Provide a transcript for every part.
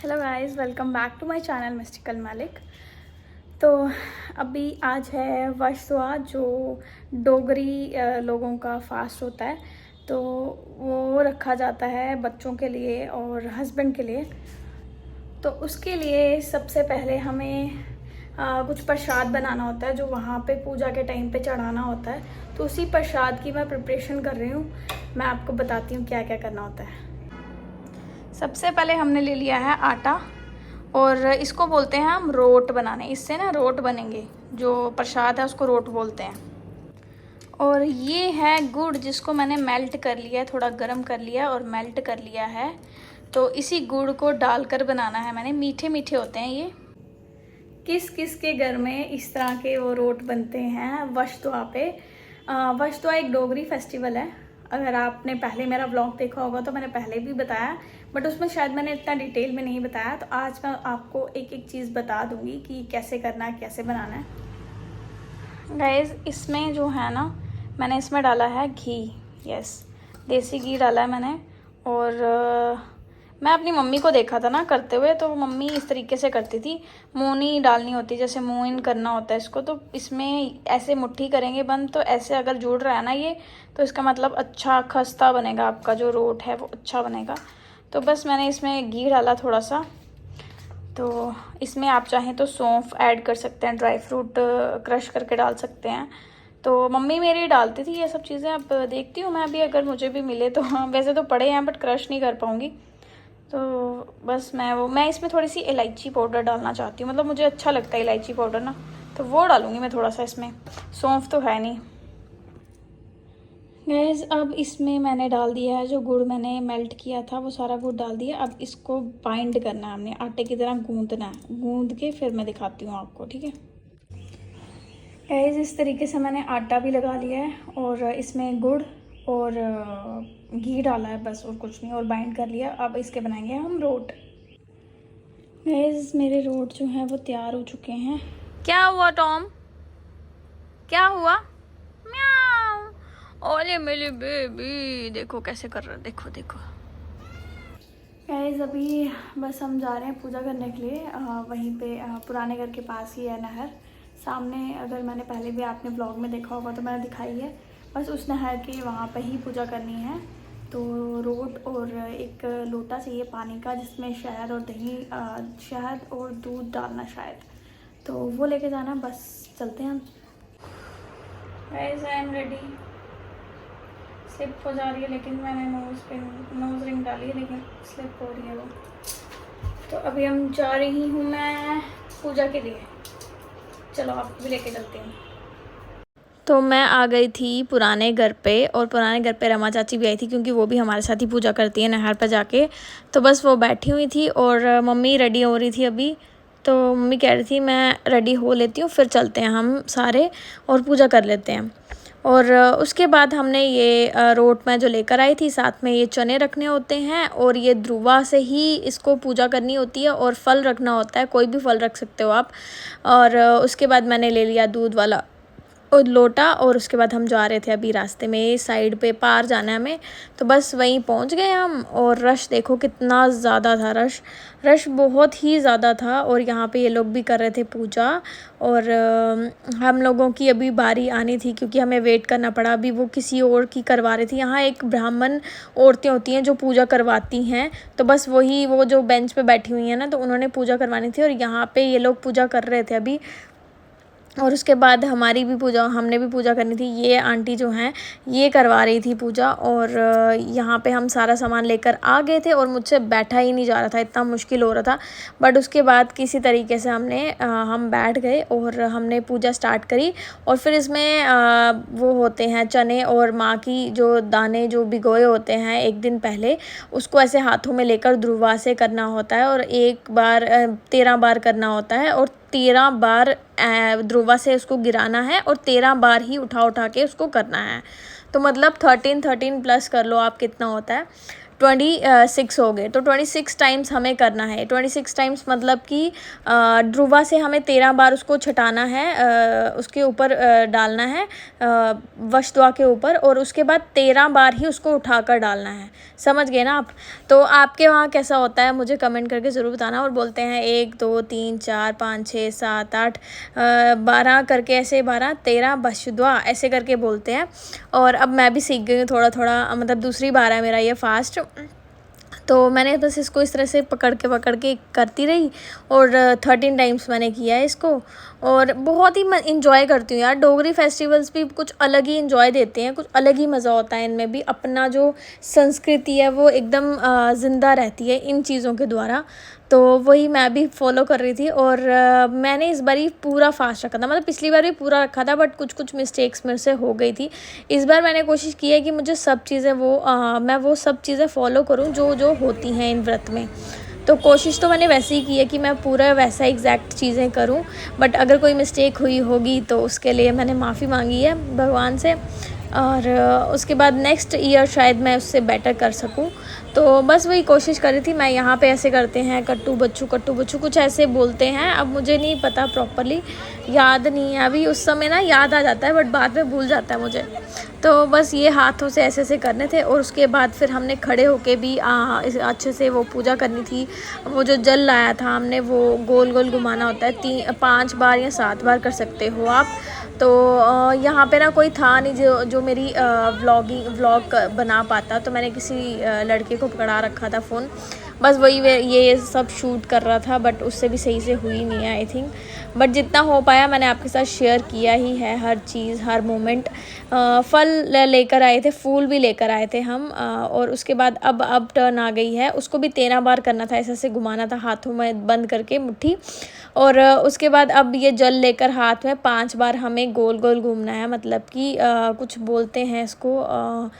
Hello guys, welcome back to my channel mystical Malik. तो अभी आज है वर्सुआ, जो डोगरी लोगों का फास्ट होता है। तो वो रखा जाता है बच्चों के लिए और हस्बैंड के लिए। तो उसके लिए सबसे पहले हमें कुछ प्रसाद बनाना होता है, जो वहाँ पे पूजा के टाइम पे चढ़ाना होता है। तो उसी प्रसाद की मैं प्रिपरेशन कर रही हूँ। मैं आपको बताती हूँ क्या क्या करना होता है। सबसे पहले हमने ले लिया है आटा, और इसको बोलते हैं हम रोट बनाने। इससे ना रोट बनेंगे, जो प्रसाद है उसको रोट बोलते हैं। और ये है गुड़, जिसको मैंने मेल्ट कर लिया है, थोड़ा गर्म कर लिया और मेल्ट कर लिया है। तो इसी गुड़ को डालकर बनाना है मैंने। मीठे मीठे होते हैं ये। किस किस के घर में इस तरह के वो रोट बनते हैं वर्सुआ पे। वर्सुआ एक डोगरी फेस्टिवल है। अगर आपने पहले मेरा व्लॉग देखा होगा तो मैंने पहले भी बताया, बट उसमें शायद मैंने इतना डिटेल में नहीं बताया। तो आज मैं आपको एक एक चीज़ बता दूंगी कि कैसे करना है, कैसे बनाना है। गाइस, इसमें जो है ना, मैंने इसमें डाला है घी। यस, देसी घी डाला है मैंने। और मैं अपनी मम्मी को देखा था ना करते हुए, तो मम्मी इस तरीके से करती थी। मोनी डालनी होती, जैसे मुँह इन करना होता है इसको। तो इसमें ऐसे मुट्ठी करेंगे बंद, तो ऐसे अगर जुड़ रहा है ना ये, तो इसका मतलब अच्छा खस्ता बनेगा, आपका जो रोट है वो अच्छा बनेगा। तो बस मैंने इसमें घी डाला थोड़ा सा। तो इसमें आप चाहें तो सौंफ ऐड कर सकते हैं, ड्राई फ्रूट क्रश करके डाल सकते हैं। तो मम्मी मेरी डालती थी ये सब चीज़ें। अब देखती हूँ मैं भी, अगर मुझे भी मिले तो। हाँ, वैसे तो पड़े हैं बट क्रश नहीं कर पाऊँगी। तो बस मैं इसमें थोड़ी सी इलायची पाउडर डालना चाहती हूँ। मतलब मुझे अच्छा लगता है इलायची पाउडर ना, तो वो डालूँगी मैं थोड़ा सा इसमें। सौंफ तो है नहीं। गैस, अब इसमें मैंने डाल दिया है जो गुड़ मैंने मेल्ट किया था, वो सारा गुड़ डाल दिया। अब इसको बाइंड करना है हमने, आटे की तरह गूंदना है। गूंद के फिर मैं दिखाती हूँ आपको, ठीक है। गैस, इस तरीके से मैंने आटा भी लगा लिया है, और इसमें गुड़ और घी डाला है बस, और कुछ नहीं, और बाइंड कर लिया। अब इसके बनाएंगे हम रोट। गैस, मेरे रोट जो हैं वो तैयार हो चुके हैं। क्या हुआ टॉम, क्या हुआ? म्याऊ। ओले मेरी बेबी, देखो कैसे कर रहा है, देखो देखो। गैस, अभी बस हम जा रहे हैं पूजा करने के लिए। वहीं पे पुराने घर के पास ही है नहर सामने। अगर मैंने पहले भी आपने ब्लॉग में देखा होगा तो मैंने दिखाई है। बस उस नहर के वहाँ पे ही पूजा करनी है। तो रोट और एक लोटा चाहिए पानी का, जिसमें शहद और दही, शहद और दूध डालना शायद। तो वो लेके जाना। बस चलते हैं हम। Guys, I am ready. Slip हो जा रही है, लेकिन मैंने नोज रिंग डाली है, लेकिन स्लिप हो रही है वो। तो अभी हम जा रही हूँ मैं पूजा के लिए। चलो आपको भी लेके चलती हूँ। तो मैं आ गई थी पुराने घर पे, और पुराने घर पे रमा चाची भी आई थी, क्योंकि वो भी हमारे साथ ही पूजा करती है नहर पर जाके। तो बस वो बैठी हुई थी, और मम्मी रेडी हो रही थी अभी। तो मम्मी कह रही थी मैं रेडी हो लेती हूँ, फिर चलते हैं हम सारे और पूजा कर लेते हैं। और उसके बाद हमने ये रोट में जो लेकर आई थी, साथ में ये चने रखने होते हैं, और ये ध्रुवा से ही इसको पूजा करनी होती है। और फल रखना होता है, कोई भी फल रख सकते हो आप। और उसके बाद मैंने ले लिया दूध वाला और लोटा। और उसके बाद हम जा रहे थे अभी रास्ते में, साइड पे पार जाना है हमें। तो बस वहीं पहुंच गए हम। और रश देखो कितना ज़्यादा था, रश बहुत ही ज़्यादा था। और यहाँ पे ये लोग भी कर रहे थे पूजा। और हम लोगों की अभी बारी आनी थी, क्योंकि हमें वेट करना पड़ा। अभी वो किसी और की करवा रही थी। यहाँ एक ब्राह्मण औरतें होती हैं जो पूजा करवाती हैं। तो बस वही, वो जो बेंच पे बैठी हुई हैं ना, तो उन्होंने पूजा करवानी थी। और यहाँ पे ये लोग पूजा कर रहे थे अभी। और उसके बाद हमारी भी पूजा, हमने भी पूजा करनी थी। ये आंटी जो हैं ये करवा रही थी पूजा। और यहाँ पे हम सारा सामान लेकर आ गए थे, और मुझसे बैठा ही नहीं जा रहा था, इतना मुश्किल हो रहा था। बट उसके बाद किसी तरीके से हम बैठ गए, और हमने पूजा स्टार्ट करी। और फिर इसमें वो होते हैं चने और माँ की जो दाने जो भिगोए होते हैं एक दिन पहले, उसको ऐसे हाथों में लेकर ध्रुवा से करना होता है। और एक बार 13 बार करना होता है, और 13 बार ध्रुवा से उसको गिराना है, और 13 बार ही उठा के उसको करना है। तो मतलब 13 प्लस कर लो आप कितना होता है। 26 हो गए। तो 26 टाइम्स हमें करना है। 26 टाइम्स मतलब कि ध्रुवा से हमें 13 बार उसको छटाना है, उसके ऊपर डालना है वशद्वा के ऊपर, और उसके बाद 13 बार ही उसको उठाकर डालना है। समझ गए ना आप? तो आपके वहाँ कैसा होता है मुझे कमेंट करके ज़रूर बताना। और बोलते हैं 1 2 3 4 5 6 7 8 12 करके, ऐसे 12 13 वशद्वा ऐसे करके बोलते हैं। और अब मैं भी सीख गई हूँ थोड़ा थोड़ा, मतलब दूसरी बार है मेरा ये फास्ट। तो मैंने बस इसको इस तरह से पकड़ के करती रही, और 13 टाइम्स मैंने किया है इसको। और बहुत ही इंजॉय करती हूँ यार। डोगरी फेस्टिवल्स भी कुछ अलग ही इंजॉय देते हैं, कुछ अलग ही मज़ा होता है इनमें भी। अपना जो संस्कृति है वो एकदम ज़िंदा रहती है इन चीज़ों के द्वारा। तो वही मैं भी फॉलो कर रही थी। और मैंने इस बार ही पूरा फास्ट रखा था, मतलब पिछली बार भी पूरा रखा था, बट कुछ कुछ मिस्टेक्स मेरे से हो गई थी। इस बार मैंने कोशिश की है कि मुझे सब चीज़ें मैं वो सब चीज़ें फॉलो करूं जो जो होती हैं इन व्रत में। तो कोशिश तो मैंने वैसे ही की है कि मैं पूरा वैसा एग्जैक्ट चीज़ें करूं, बट अगर कोई मिस्टेक हुई होगी तो उसके लिए मैंने माफ़ी मांगी है भगवान से। और उसके बाद नेक्स्ट ईयर शायद मैं उससे बेटर कर सकूं। तो बस वही कोशिश कर रही थी मैं। यहाँ पे ऐसे करते हैं कट्टू बच्चू कुछ ऐसे बोलते हैं। अब मुझे नहीं पता प्रॉपरली, याद नहीं है अभी। उस समय ना याद आ जाता है बट बाद में भूल जाता है मुझे। तो बस ये हाथों से ऐसे ऐसे करने थे। और उसके बाद फिर हमने खड़े होके भी अच्छे से वो पूजा करनी थी। वो जो जल लाया था हमने वो गोल गोल घुमाना होता है, 5 बार या 7 बार कर सकते हो आप। तो यहाँ पे ना कोई था नहीं जो मेरी व्लॉग बना पाता, तो मैंने किसी लड़के को पकड़ा रखा था फ़ोन। बस वही ये सब शूट कर रहा था, बट उससे भी सही से हुई नहीं है आई थिंक। बट जितना हो पाया मैंने आपके साथ शेयर किया ही है, हर चीज़ हर मोमेंट। फल लेकर आए थे, फूल भी लेकर आए थे हम। और उसके बाद अब टर्न आ गई है, उसको भी 13 बार करना था, ऐसे घुमाना था हाथों में बंद करके मुट्ठी। और उसके बाद अब ये जल लेकर हाथ में 5 बार हमें गोल गोल घूमना है। मतलब कि कुछ बोलते हैं इसको,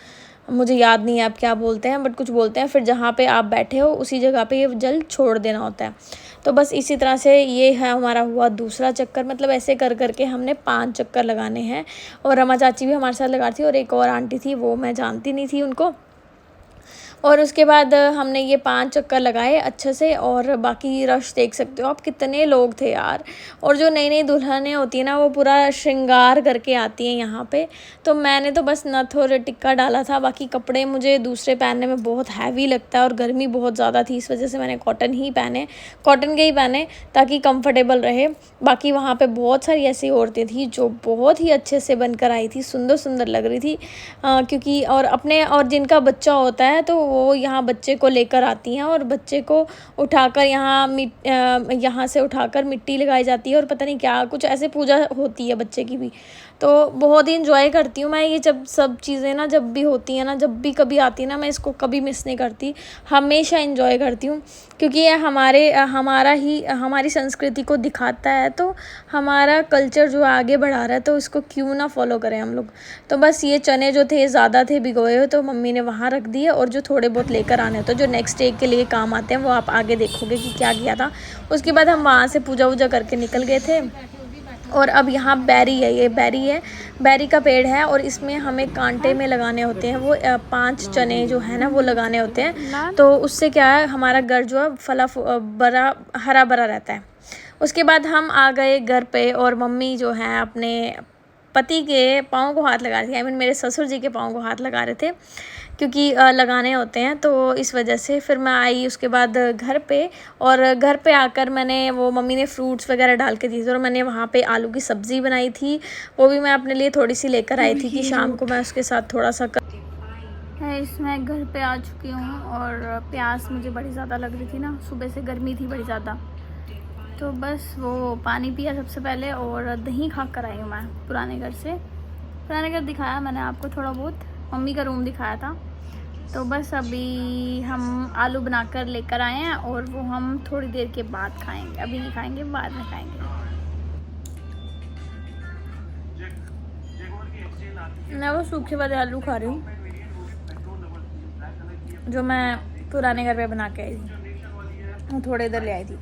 मुझे याद नहीं है आप क्या बोलते हैं, बट कुछ बोलते हैं। फिर जहाँ पे आप बैठे हो उसी जगह पे ये जल छोड़ देना होता है। तो बस इसी तरह से ये है हमारा हुआ दूसरा चक्कर। मतलब ऐसे कर करके हमने 5 चक्कर लगाने हैं। और रमा चाची भी हमारे साथ लगा रही थी, और एक और आंटी थी, वो मैं जानती नहीं थी उनको। और उसके बाद हमने ये 5 चक्कर लगाए अच्छे से। और बाकी रश देख सकते हो आप, कितने लोग थे यार। और जो नई नई दुल्हनें होती हैं ना, वो पूरा श्रृंगार करके आती हैं यहाँ पे। तो मैंने तो बस नथ और टिक्का डाला था, बाकी कपड़े मुझे दूसरे पहनने में बहुत हैवी लगता है, और गर्मी बहुत ज़्यादा थी, इस वजह से मैंने कॉटन के ही पहने ताकि कंफर्टेबल रहे। बाकी वहाँ पे बहुत सारी ऐसी औरतें थी जो बहुत ही अच्छे से बनकर आई थी, सुंदर सुंदर लग रही थी। क्योंकि और जिनका बच्चा होता है तो वो यहाँ बच्चे को लेकर आती हैं, और बच्चे को उठाकर यहाँ से उठाकर मिट्टी लगाई जाती है, और पता नहीं क्या कुछ ऐसे पूजा होती है बच्चे की भी। तो बहुत ही इंजॉय करती हूँ मैं ये जब सब चीज़ें ना जब भी होती हैं ना, जब भी कभी आती है ना, मैं इसको कभी मिस नहीं करती, हमेशा इंजॉय करती हूँ। क्योंकि ये हमारी संस्कृति को दिखाता है। तो हमारा कल्चर जो आगे बढ़ा रहा है, तो इसको क्यों ना फॉलो करें हम लोग। तो बस ये चने जो थे ज़्यादा थे भिगोए हुए, तो मम्मी ने वहाँ रख दिए। और जो थोड़े बहुत लेकर आने होते जो नेक्स्ट डे के लिए काम आते हैं, वो आप आगे देखोगे कि क्या किया था। उसके बाद हम वहाँ से पूजा वूजा करके निकल गए थे। और अब यहाँ बैरी है, ये बैरी का पेड़ है, और इसमें हमें कांटे में लगाने होते हैं वो 5 चने जो है ना वो लगाने होते हैं। तो उससे क्या है, हमारा घर जो है बड़ा हरा भरा रहता है। उसके बाद हम आ गए घर पे, और मम्मी जो है अपने पति के पाँव को हाथ लगा रही थी। मेरे ससुर जी के पाँव को हाथ लगा रहे थे, क्योंकि लगाने होते हैं, तो इस वजह से। फिर मैं आई उसके बाद घर पे, और घर पे आकर मैंने वो मम्मी ने फ्रूट्स वगैरह डाल के दी थी, और मैंने वहाँ पे आलू की सब्ज़ी बनाई थी। वो भी मैं अपने लिए थोड़ी सी लेकर आई थी कि शाम को मैं उसके साथ थोड़ा सा इसमें घर पे आ चुकी हूँ। और प्यास मुझे बड़ी ज़्यादा लग रही थी ना, सुबह से गर्मी थी बड़ी ज़्यादा। तो बस वो पानी पिया सबसे पहले, और दही खा कर आई हूँ मैं पुराने घर दिखाया मैंने आपको थोड़ा बहुत, मम्मी का रूम दिखाया था। तो बस अभी हम आलू बनाकर लेकर आए हैं, और वो हम थोड़ी देर के बाद खाएंगे। अभी नहीं खाएंगे, बाद में खाएंगे। मैं वो सूखे वाले आलू खा रही हूँ जो मैं पुराने घर पे बना के आई थी, वो थोड़े इधर ले आई थी।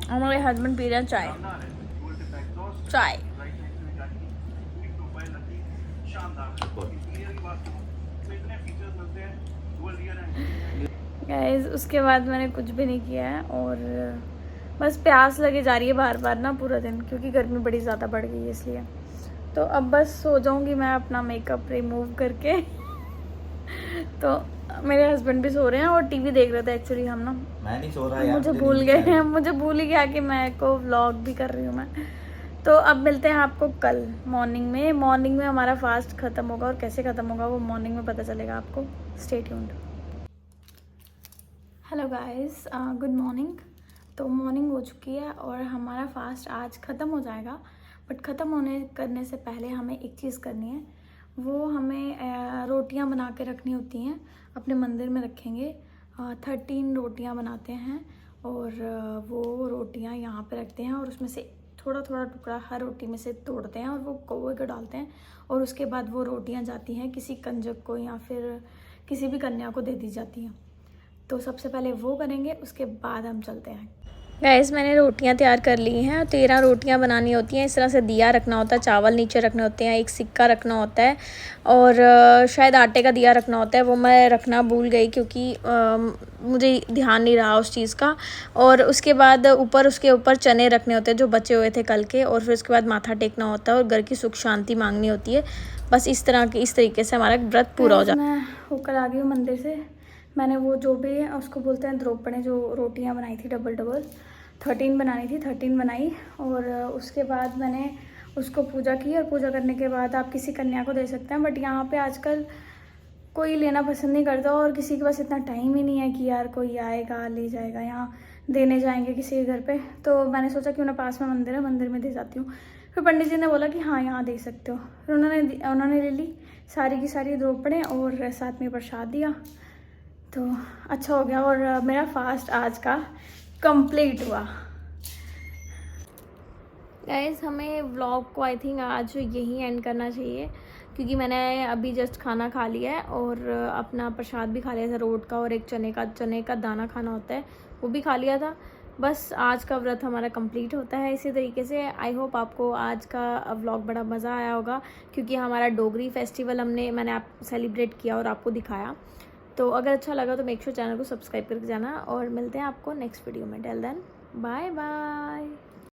हमारे हस्बैंड पी रहे हैं चाय। गाइस उसके बाद मैंने कुछ भी नहीं किया है और बस प्यास लगे जा रही है बार बार ना पूरा दिन, क्योंकि गर्मी बड़ी ज़्यादा बढ़ गई है इसलिए। तो अब बस सो जाऊँगी मैं अपना मेकअप रिमूव करके। तो मेरे हस्बैंड भी सो रहे हैं और टीवी देख रहे थे एक्चुअली हम ना। मैं नहीं सो रहा यार, मुझे भूल गए, मुझे भूल ही गया कि मैं को व्लॉग भी कर रही हूँ मैं। तो अब मिलते हैं आपको कल मॉर्निंग में। मॉर्निंग में हमारा फास्ट ख़त्म होगा और कैसे ख़त्म होगा वो मॉर्निंग में पता चलेगा आपको। Stay tuned. Hello guys, good morning. तो मॉर्निंग हो चुकी है और हमारा फास्ट आज ख़त्म हो जाएगा, बट ख़त्म होने करने से पहले हमें एक चीज़ करनी है। वो हमें रोटियां बना के रखनी होती हैं, अपने मंदिर में रखेंगे। 13 रोटियां बनाते हैं और वो रोटियां यहाँ पे रखते हैं और उसमें से थोड़ा थोड़ा टुकड़ा हर रोटी में से तोड़ते हैं और वो कौवे को डालते हैं। और उसके बाद वो रोटियां जाती हैं किसी कंजक को या फिर किसी भी कन्या को दे दी जाती हैं। तो सबसे पहले वो करेंगे, उसके बाद हम चलते हैं। गाइस मैंने रोटियां तैयार कर ली हैं। 13 रोटियां बनानी होती हैं। इस तरह से दिया रखना होता है, चावल नीचे रखने होते हैं, एक सिक्का रखना होता है और शायद आटे का दिया रखना होता है। वो मैं रखना भूल गई क्योंकि मुझे ध्यान नहीं रहा उस चीज़ का। और उसके बाद उसके ऊपर चने रखने होते हैं जो बचे हुए थे कल के। और फिर उसके बाद माथा टेकना होता है और घर की सुख शांति मांगनी होती है। बस इस तरीके से हमारा व्रत पूरा हो जाता है। मैं होकर आ गई हूँ मंदिर से। मैंने वो जो भी है उसको बोलते हैं द्रोपड़े, जो रोटियां बनाई थी डबल 13 बनानी थी, 13 बनाई। और उसके बाद मैंने उसको पूजा की। और पूजा करने के बाद आप किसी कन्या को दे सकते हैं, बट यहाँ पे आजकल कोई लेना पसंद नहीं करता और किसी के पास इतना टाइम ही नहीं है कि यार कोई आएगा ले जाएगा, यहाँ देने जाएंगे किसी के घर पे। तो मैंने सोचा कि उन्हें पास में मंदिर है, मंदिर में दे जाती हूँ। फिर पंडित जी ने बोला कि हाँ यहाँ दे सकते हो। फिर उन्होंने ले ली सारी की सारी द्रोपड़े और साथ में प्रसाद दिया। तो अच्छा हो गया और मेरा फास्ट आज का कंप्लीट हुआ। गाइस हमें व्लॉग को आई थिंक आज यही एंड करना चाहिए, क्योंकि मैंने अभी जस्ट खाना खा लिया है और अपना प्रसाद भी खा लिया था रोट का, और एक चने का दाना खाना होता है वो भी खा लिया था। बस आज का व्रत हमारा कंप्लीट होता है इसी तरीके से। आई होप आपको आज का व्लॉग बड़ा मज़ा आया होगा, क्योंकि हमारा डोगरी फेस्टिवल मैंने आप सेलिब्रेट किया और आपको दिखाया। तो अगर अच्छा लगा तो मेक श्योर चैनल को सब्सक्राइब करके जाना और मिलते हैं आपको नेक्स्ट वीडियो में। Till then bye bye.